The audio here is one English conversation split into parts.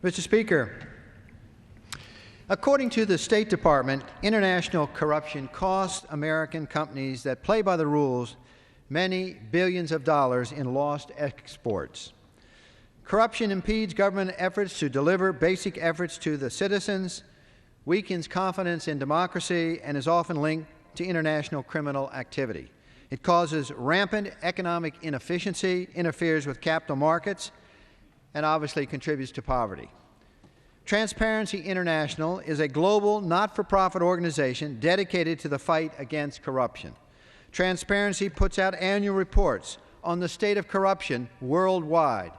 Mr. Speaker, according to the State Department, international corruption costs American companies that play by the rules many billions of dollars in lost exports. Corruption impedes government efforts to deliver basic efforts to the citizens, weakens confidence in democracy, and is often linked to international criminal activity. It causes rampant economic inefficiency, interferes with capital markets, and obviously contributes to poverty. Transparency International is a global, not-for-profit organization dedicated to the fight against corruption. Transparency puts out annual reports on the state of corruption worldwide,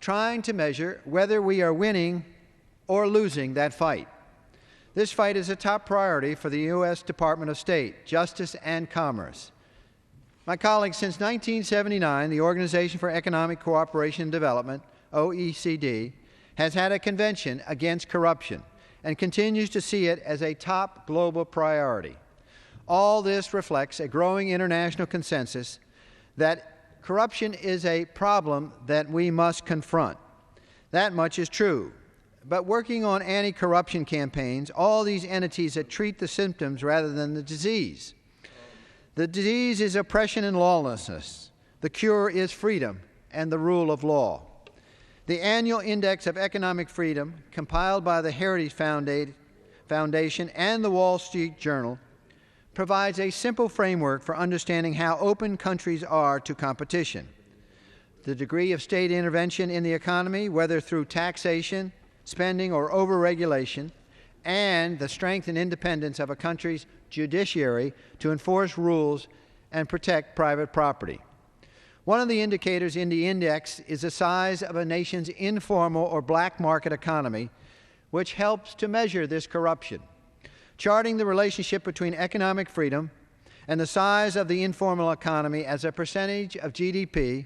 trying to measure whether we are winning or losing that fight. This fight is a top priority for the U.S. Department of State, Justice, and Commerce. My colleagues, since 1979, the Organization for Economic Cooperation and Development, OECD, has had a convention against corruption and continues to see it as a top global priority. All this reflects a growing international consensus that corruption is a problem that we must confront. That much is true. But working on anti-corruption campaigns, all these entities that treat the symptoms rather than the disease. The disease is oppression and lawlessness. The cure is freedom and the rule of law. The annual Index of Economic Freedom, compiled by the Heritage Foundation and the Wall Street Journal, provides a simple framework for understanding how open countries are to competition. The degree of state intervention in the economy, whether through taxation, spending, or overregulation, and the strength and independence of a country's judiciary to enforce rules and protect private property. One of the indicators in the index is the size of a nation's informal or black market economy, which helps to measure this corruption. Charting the relationship between economic freedom and the size of the informal economy as a percentage of GDP,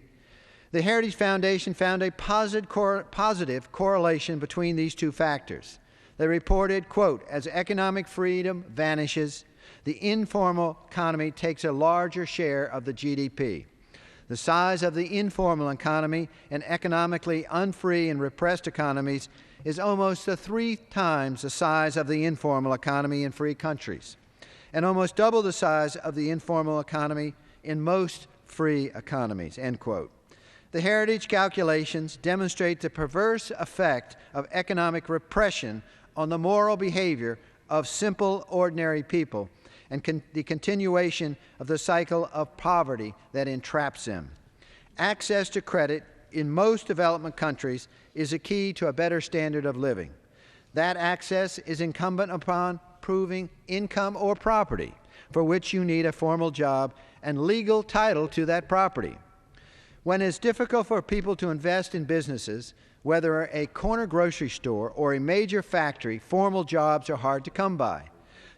the Heritage Foundation found a positive correlation between these two factors. They reported, quote, as economic freedom vanishes, the informal economy takes a larger share of the GDP. The size of the informal economy in economically unfree and repressed economies is almost 3 times the size of the informal economy in free countries, and almost double the size of the informal economy in most free economies, end quote. The Heritage calculations demonstrate the perverse effect of economic repression on the moral behavior of simple, ordinary people and the continuation of the cycle of poverty that entraps them. Access to credit in most development countries is a key to a better standard of living. That access is incumbent upon proving income or property for which you need a formal job and legal title to that property. When it's difficult for people to invest in businesses, whether a corner grocery store or a major factory, formal jobs are hard to come by.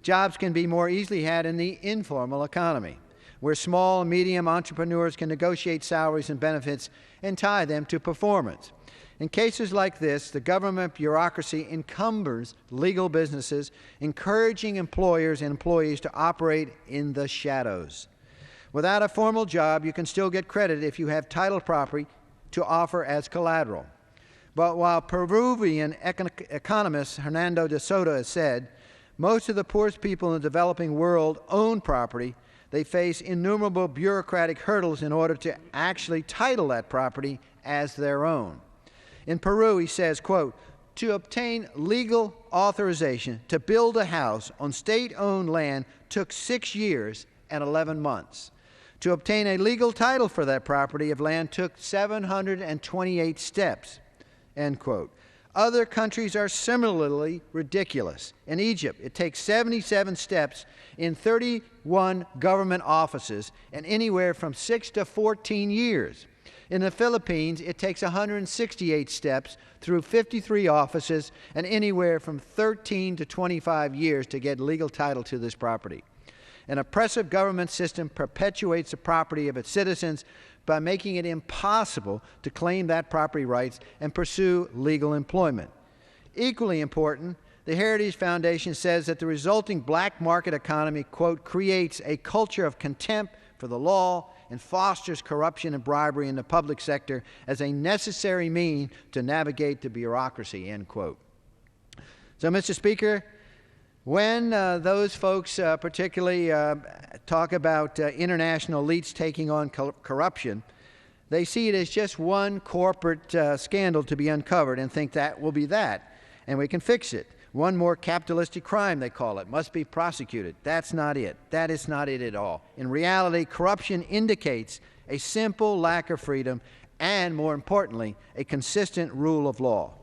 Jobs can be more easily had in the informal economy, where small and medium entrepreneurs can negotiate salaries and benefits and tie them to performance. In cases like this, the government bureaucracy encumbers legal businesses, encouraging employers and employees to operate in the shadows. Without a formal job, you can still get credit if you have titled property to offer as collateral. But while Peruvian economist Hernando de Soto has said, most of the poorest people in the developing world own property, they face innumerable bureaucratic hurdles in order to actually title that property as their own. In Peru, he says, quote, to obtain legal authorization to build a house on state-owned land took 6 years and 11 months. To obtain a legal title for that property of land took 728 steps, end quote. Other countries are similarly ridiculous. In Egypt, it takes 77 steps in 31 government offices and anywhere from 6 to 14 years. In the Philippines, it takes 168 steps through 53 offices and anywhere from 13 to 25 years to get legal title to this property. An oppressive government system perpetuates the property of its citizens by making it impossible to claim that property rights and pursue legal employment. Equally important, the Heritage Foundation says that the resulting black market economy, quote, creates a culture of contempt for the law and fosters corruption and bribery in the public sector as a necessary mean to navigate the bureaucracy, end quote. So, Mr. Speaker, when those folks particularly talk about international elites taking on corruption, they see it as just one corporate scandal to be uncovered and think that will be that, and we can fix it. One more capitalistic crime, they call it, must be prosecuted. That's not it. That is not it at all. In reality, corruption indicates a simple lack of freedom and, more importantly, a consistent rule of law.